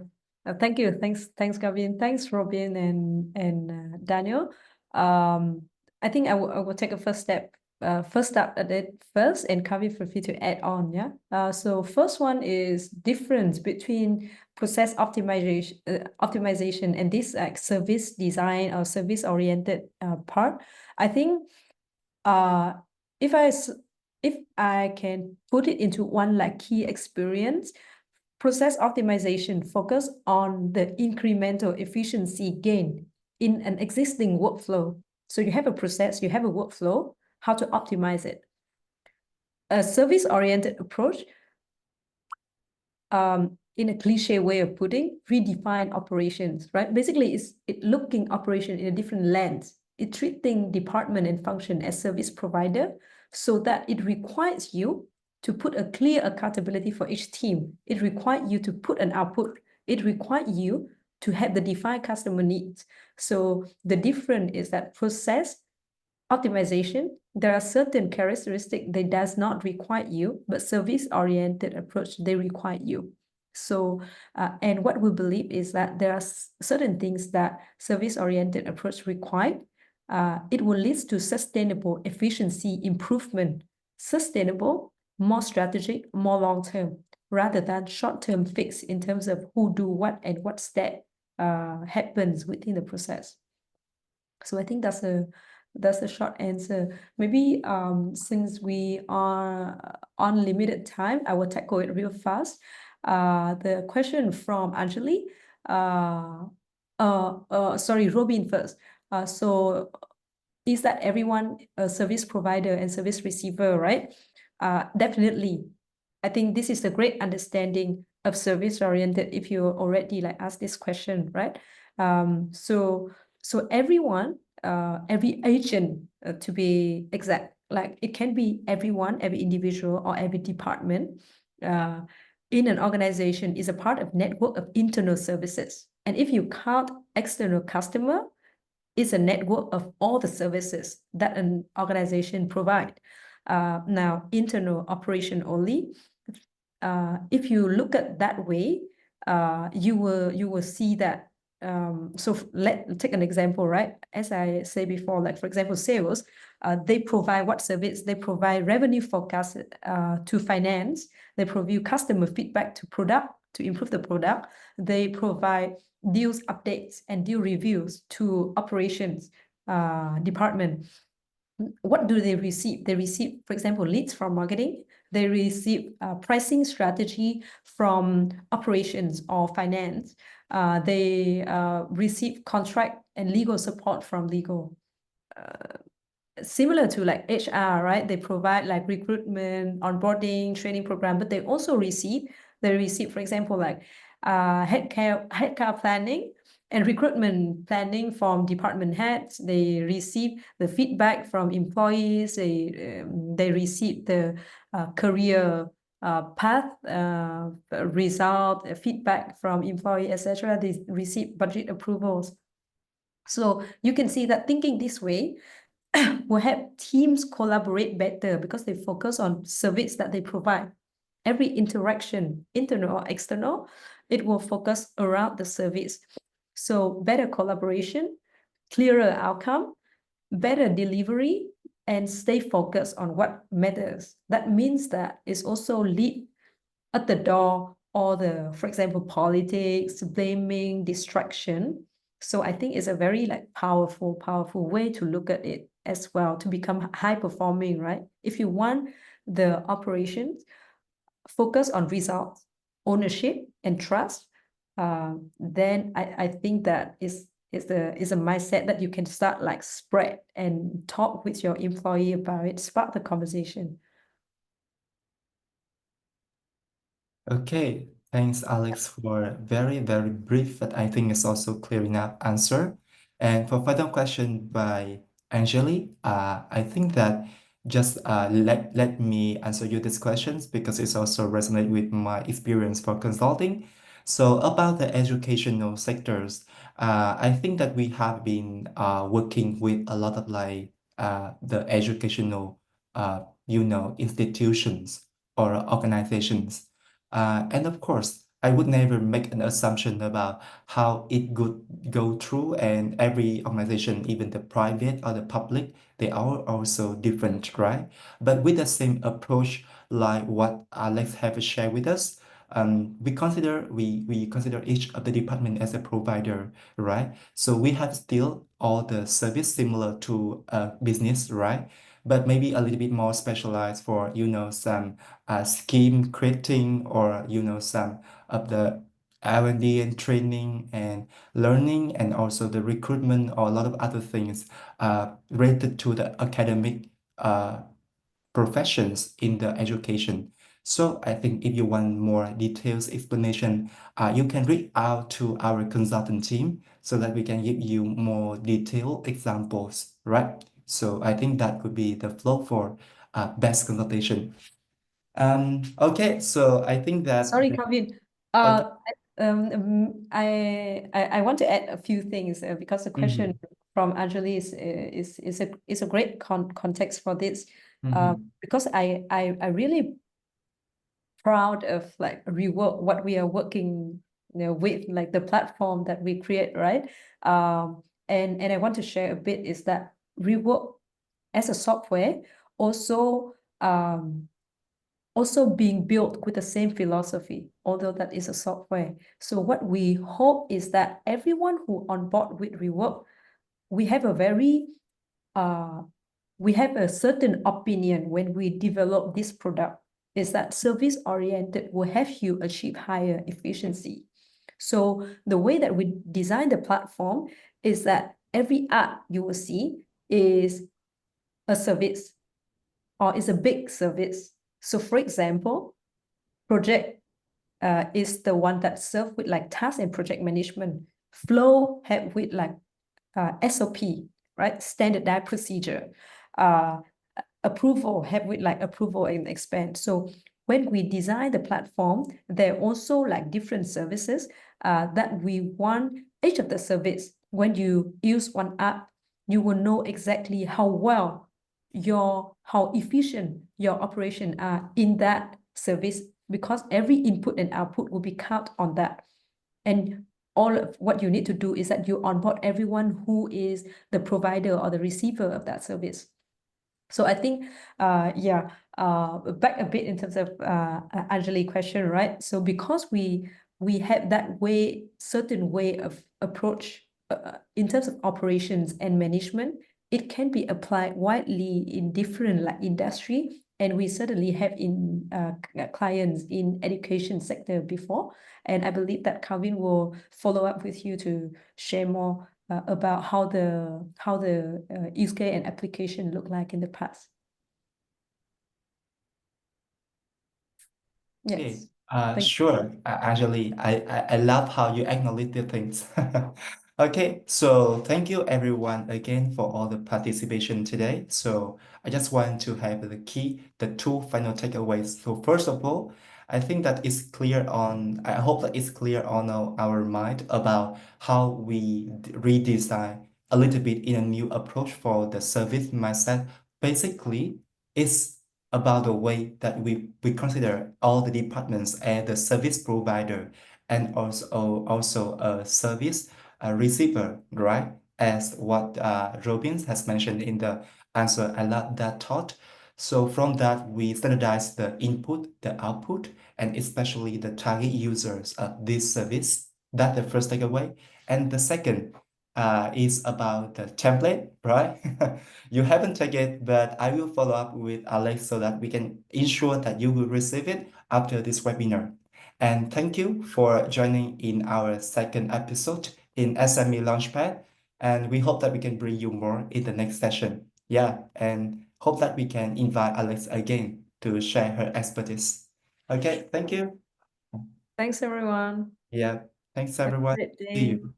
[SPEAKER 2] Thank you. Thanks, Gavin. Thanks, Robin and Daniel. I think I will take a first step at it first, and Kavi feel free to add on. Yeah. So first one is difference between process optimization and this like service design or service oriented part. I think if I can put it into one like key experience, process optimization focus on the incremental efficiency gain in an existing workflow. So you have a process, you have a workflow, how to optimize it. A service-oriented approach in a cliche way of putting, redefine operations, right? Basically, it looking operation in a different lens. It treating department and function as service provider so that it requires you to put a clear accountability for each team. It requires you to put an output. It requires you to have the defined customer needs. So the difference is that process optimization, there are certain characteristics they does not require you, but service-oriented approach, they require you. So, and what we believe is that there are certain things that service-oriented approach require. It will lead to sustainable efficiency improvement, sustainable, more strategic, more long-term, rather than short-term fix in terms of who do what and what step happens within the process. So I think that's a short answer. Maybe since we are on limited time, I will tackle it real fast. The question from Anjali. Sorry, Robin first. So is that everyone a service provider and service receiver, right? Definitely. I think this is the great understanding of service oriented if you already like asked this question, right? So everyone, every agent, to be exact, like it can be everyone, every individual or every department in an organization is a part of network of internal services. And if you count external customer, it's a network of all the services that an organization provide. Now, internal operation only. If you look at that way, you will see that. So let's take an example, right? As I say before, like for example, sales, they provide what service? They provide revenue forecast to finance. They provide customer feedback to product to improve the product. They provide deals updates and deal reviews to operations department. What do they receive? They receive, for example, leads from marketing. They receive pricing strategy from operations or finance. They receive contract and legal support from legal. Similar to like HR, right? They provide like recruitment, onboarding, training program, but they also receive, for example, like headcount planning and recruitment planning from department heads. They receive the feedback from employees. They receive the career path result feedback from employee, etc. They receive budget approvals. So you can see that thinking this way will help teams collaborate better because they focus on service that they provide. Every interaction, internal or external, it will focus around the service. So better collaboration, clearer outcome, better delivery, and stay focused on what matters. That means that it's also lead at the door or the, for example, politics, blaming, distraction. So I think it's a very like powerful way to look at it as well, to become high performing, right? If you want the operations, focus on results, ownership, and trust, then I think that is a mindset that you can start like spread and talk with your employee about it, spark the conversation.
[SPEAKER 1] Okay, thanks, Alex, for a very, very brief, but I think it's also clear enough answer. And for final question by Angeli, I think that just let me answer you these questions because it's also resonate with my experience for consulting. So about the educational sectors, I think that we have been working with a lot of like the educational institutions or organizations. And of course, I would never make an assumption about how it could go through, and every organization, even the private or the public, they are also different, right? But with the same approach, like what Alex have shared with us, we consider each of the department as a provider, right? So we have still all the service similar to business, right? But maybe a little bit more specialized for, some scheme creating or, some of the R&D and training and learning and also the recruitment or a lot of other things related to the academic professions in the education. So I think if you want more details explanation, you can reach out to our consultant team so that we can give you more detailed examples, right? So I think that would be the flow for best consultation. Okay, so I think that
[SPEAKER 2] Sorry, Kavin.
[SPEAKER 1] okay.
[SPEAKER 2] I want to add a few things because the question
[SPEAKER 1] Mm-hmm.
[SPEAKER 2] from Anjali is a great context for this.
[SPEAKER 1] Mm-hmm.
[SPEAKER 2] Because I really proud of like rework what we are working, with like the platform that we create, right? And I want to share a bit is that rework as a software also also being built with the same philosophy, although that is a software. So what we hope is that everyone who on board with rework, we have a very we have a certain opinion when we develop this product is that service oriented will have you achieve higher efficiency. So the way that we design the platform is that every app you will see is a service or is a big service. So for example, project is the one that serve with like task and project management. Flow have with like SOP, right? Standardized procedure. Uh, Approval have with like approval and expand. So when we design the platform, there are also like different services that we want each of the service. When you use one app, you will know exactly how well how efficient your operation are in that service because every input and output will be count on that. And all of what you need to do is that you onboard everyone who is the provider or the receiver of that service. So I think, back a bit in terms of Anjali question, right? So because we have that way, certain way of approach in terms of operations and management, it can be applied widely in different like industry. And we certainly have in clients in education sector before. And I believe that Calvin will follow up with you to share more about how the use case and application look like in the past.
[SPEAKER 1] Okay,
[SPEAKER 2] Yes. Thank
[SPEAKER 1] sure. Actually, I love how you acknowledge the things. Okay, so thank you everyone again for all the participation today. So I just want to have the two final takeaways. So first of all, I think that it's clear I hope that it's clear on our mind about how we redesign a little bit in a new approach for the service mindset. Basically, it's about the way that we consider all the departments as the service provider and also a service receiver, right? As what Robin has mentioned in the answer, I love that thought. So from that, we standardize the input, the output, and especially the target users of this service. That's the first takeaway. And the second is about the template, right? You haven't taken it, but I will follow up with Alex so that we can ensure that you will receive it after this webinar. And thank you for joining in our second episode in SME Launchpad. And we hope that we can bring you more in the next session. Yeah, and hope that we can invite Alex again to share her expertise. Okay, thank you.
[SPEAKER 2] Thanks, everyone.
[SPEAKER 1] Yeah, thanks
[SPEAKER 2] Have a
[SPEAKER 1] everyone.
[SPEAKER 2] great
[SPEAKER 1] See
[SPEAKER 2] day.
[SPEAKER 1] you.